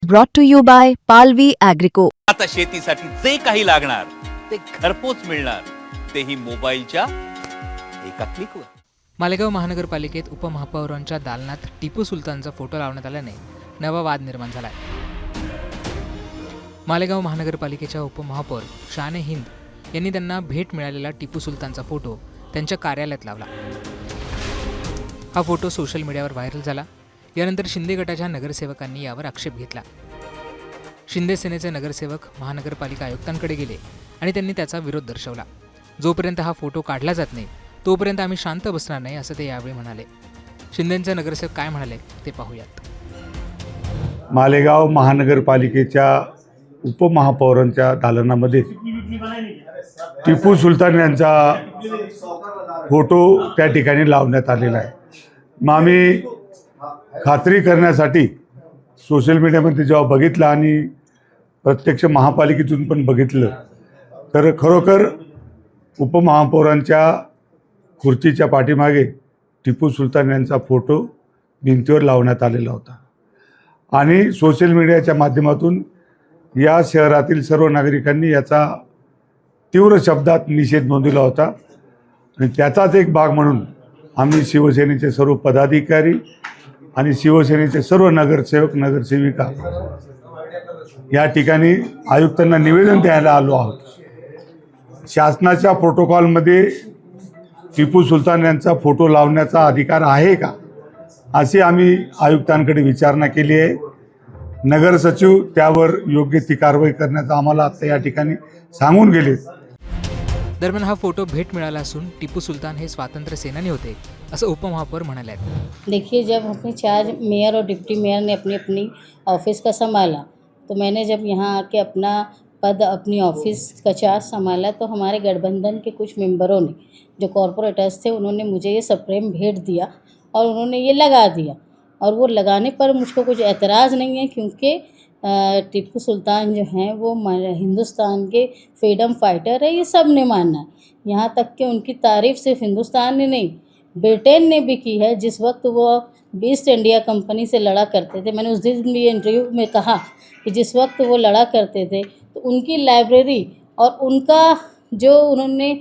brought to you by Palvi Agrico. आता शेतीसाठी जे काही लागणार ते घरपोच मिळणार, तेही मोबाईलच्या एका क्लिकवर. मालेगाव महानगरपालिकेत उपमहापौरांच्या दालनात टिपू सुलतानचा फोटो लावण्यात आल्याने नवा वाद निर्माण झाला. मालेगाव महानगरपालिकेच्या उपमहापौर शाने हिंद यांनी त्यांना भेट मिळालेला टिपू सुलतानचा फोटो त्यांच्या कार्यालयात लावला. हा फोटो सोशल मीडियावर व्हायरल झाला. यानंतर शिंदे गटाच्या नगरसेवकांनी यावर आक्षेप घेतला. शिंदे सेनेचे नगरसेवक महानगरपालिका आयुक्तांकडे गेले आणि त्यांनी त्याचा विरोध दर्शवला. जोपर्यंत हा फोटो काढला जात नाही तोपर्यंत आम्ही शांत बसणार नाही असं ते यावेळी म्हणाले. शिंदेंचे नगरसेवक काय म्हणाले ते पाहूयात. मालेगाव महानगरपालिकेच्या उपमहापौरांच्या दालनामध्ये टिपू सुलतान यांचा फोटो त्या ठिकाणी लावण्यात आलेला आहे. मग आम्ही खात्री करण्यासाठी सोशल मीडियामध्ये जेव्हा बघितलं आणि प्रत्यक्ष महापालिकेतून पण बघितलं तर खरोखर उपमहापौरांच्या खुर्चीच्या पाठीमागे टिपू सुलतान यांचा फोटो भिंतीवर लावण्यात आलेला होता आणि सोशल मीडियाच्या माध्यमातून या शहरातील सर्व नागरिकांनी याचा तीव्र शब्दात निषेध नोंदवला होता. आणि त्याचाच एक भाग म्हणून आम्ही शिवसेनेचे सर्व पदाधिकारी आणि शिवसेनेचे सर्व नगरसेवक नगरसेविका या ठिकाणी आयुक्तांना निवेदन द्यायला आलो आहोत. शासनाच्या प्रोटोकॉलमध्ये टिपू सुलतान यांचा फोटो लावण्याचा अधिकार आहे का, अशी आम्ही आयुक्तांकडे विचारणा केली आहे. नगर सचिव त्यावर योग्य ती कारवाई करण्याचा आम्हाला आता या ठिकाणी सांगून गेले. दरम्यान हा फोटो भेट मिळाला असून टिपू सुलतान हे स्वातंत्र्य सेनानी होते असं उपमहापौर म्हणाले. देखिए, जब अपने 4 मेयर और डिप्टी मेयर ने अपनी अपनी ऑफिस का संभाला तो मैंने जब यहाँ आके अपना पद अपनी ऑफिस का चार्ज संभाला तो हमारे गठबंधन के कुछ मेंबरों ने जो कॉरपोरेटर्स थे उन्होंने मुझे ये सप्रेम भेंट दिया और उन्होंने ये लगा दिया. और वो लगाने पर मुझको कुछ एतराज़ नहीं है क्योंकि टिपू सुल्तान जो हैं वो हिंदुस्तान के फ्रीडम फाइटर है, ये सब ने माना. यहाँ तक कि उनकी तारीफ़ सिर्फ हिंदुस्तान ने नहीं ब्रिटेन ने भी की है. जिस वक्त वो ईस्ट इंडिया कंपनी से लड़ा करते थे, मैंने उस दिन भी इंटरव्यू में कहा कि जिस वक्त वो लड़ा करते थे तो उनकी लाइब्रेरी और उनका जो उन्होंने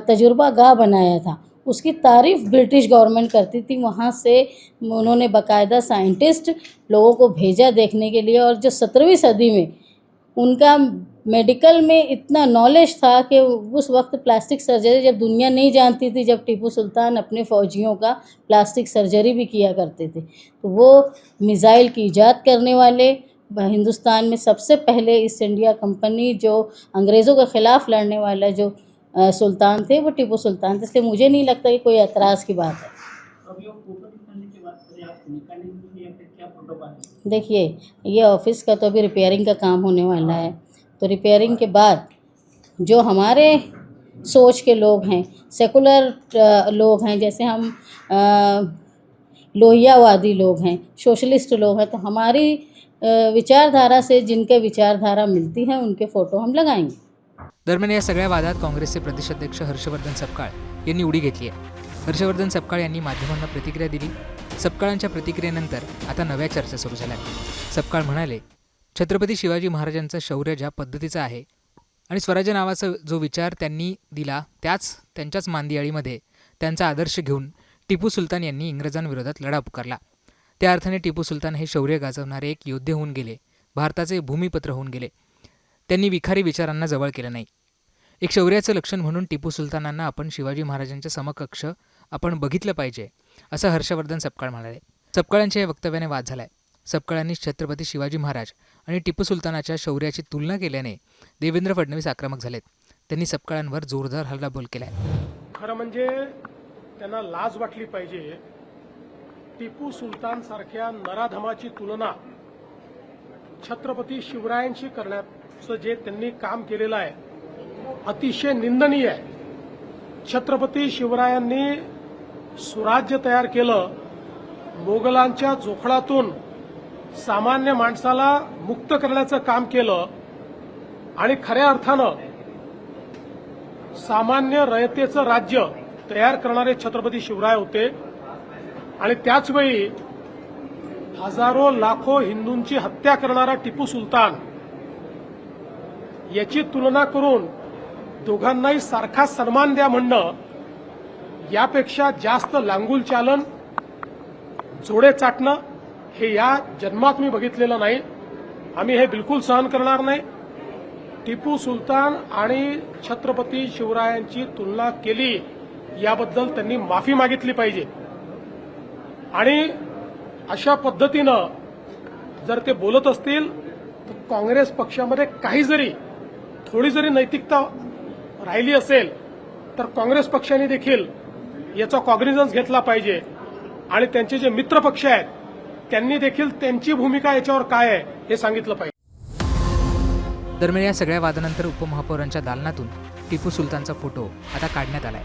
तजुर्बा गाह बनाया था उसकी तारीफ़ ब्रिटिश गवर्नमेंट करती थी. वहाँ से उन्होंने बाकायदा साइंटिस्ट लोगों को भेजा देखने के लिए. और जो 17वीं सदी में उनका मेडिकल में इतना नॉलेज था कि उस वक्त प्लास्टिक सर्जरी जब दुनिया नहीं जानती थी, जब टिपू सुल्तान अपने फ़ौजियों का प्लास्टिक सर्जरी भी किया करते थे, तो वो मिसाइल की इजाद करने वाले हिंदुस्तान में सबसे पहले ईस्ट इंडिया कंपनी जो अंग्रेज़ों के ख़िलाफ़ लड़ने वाला जो सुल्तान थे वो टिपू सुल्तान थे. इसलिए मुझे नहीं लगता कि कोई एतराज़ की बात है. देखिए, ये ऑफिस का तो अभी रिपेयरिंग का काम होने वाला है, तो रिपेयरिंग के बाद जो हमारे सोच के लोग हैं, सेकुलर लोग हैं, जैसे हम लोहियावादी लोग हैं, सोशलिस्ट लोग हैं, तो हमारी विचारधारा से जिनके विचारधारा मिलती है उनके फ़ोटो हम लगाएंगे. दरम्यान या सगळ्या वादात काँग्रेसचे प्रदेशाध्यक्ष हर्षवर्धन सपकाळ यांनी उडी घेतली आहे. हर्षवर्धन सपकाळ यांनी माध्यमांना प्रतिक्रिया दिली. सपकाळांच्या प्रतिक्रियेनंतर आता नव्या चर्चा सुरू झाल्या. सपकाळ म्हणाले, छत्रपती शिवाजी महाराजांचं शौर्य ज्या पद्धतीचं आहे आणि स्वराज्य नावाचा जो विचार त्यांनी दिला त्यांच्याच मांदियाळीमध्ये त्यांचा आदर्श घेऊन टिपू सुलतान यांनी इंग्रजांविरोधात लढा पुकारला. त्या अर्थाने टिपू सुलतान हे शौर्य गाजवणारे एक योद्धे होऊन गेले, भारताचे भूमिपुत्र होऊन गेले. त्यांनी विखारी विचारांना जवळ केलं नाही. एक शौर्याचं लक्षण म्हणून टिपू सुलतानांना आपण शिवाजी महाराजांच्या समकक्ष आपण बघितलं पाहिजे असं हर्षवर्धन सपकाळ म्हणाले. सपकाळांच्या या वक्तव्याने वाद झालाय. सपकाळांनी छत्रपती शिवाजी महाराज आणि टिपू सुलतानाच्या शौर्याची तुलना केल्याने देवेंद्र फडणवीस आक्रमक झालेत. त्यांनी सपकाळांवर जोरदार हल्लाबोल केलाय. खरं म्हणजे त्यांना लाज वाटली पाहिजे. टिपू सुलतान सारख्या नराधमाची तुलना छत्रपती शिवरायांशी करण्याचं जे त्यांनी काम केलेलं आहे अतिशय निंदनीय आहे. छत्रपती शिवरायांनी सुराज्य तयार केलं, मोगलांच्या जोखडातून सामान्य माणसाला मुक्त करण्याचं काम केलं आणि खऱ्या अर्थानं सामान्य रयतेचं राज्य तयार करणारे छत्रपती शिवराय होते. आणि त्याचवेळी हजारो लाखो हिंदूंची हत्या करणारा टिपू सुलतान याची तुलना करून दोघांनाही सारखा सन्मान द्या म्हणणं यापेक्षा जास्त लांगुल चालन, जोडे चाटणं हे या जन्मात मी बघितलेलं नाही. आम्ही हे बिलकुल सहन करणार नाही. टिपू सुलतान आणि छत्रपती शिवरायांची तुलना केली याबद्दल त्यांनी माफी मागितली पाहिजे. आणि अशा पद्धतीनं जर ते बोलत असतील तर काँग्रेस पक्षामध्ये थोडी जरी नैतिकता राहिली असेल तर काँग्रेस पक्षाने देखील याचा कॉग्निझन्स घेतला पाहिजे आणि त्यांचे जे मित्र पक्ष आहेत त्यांनी देखील त्यांची भूमिका याच्यावर काय आहे हे सांगितलं पाहिजे. दरम्यान या सगळ्या वादानंतर उपमहापौरांच्या दालनातून टिपू सुलतानचा फोटो आता काढण्यात आलाय.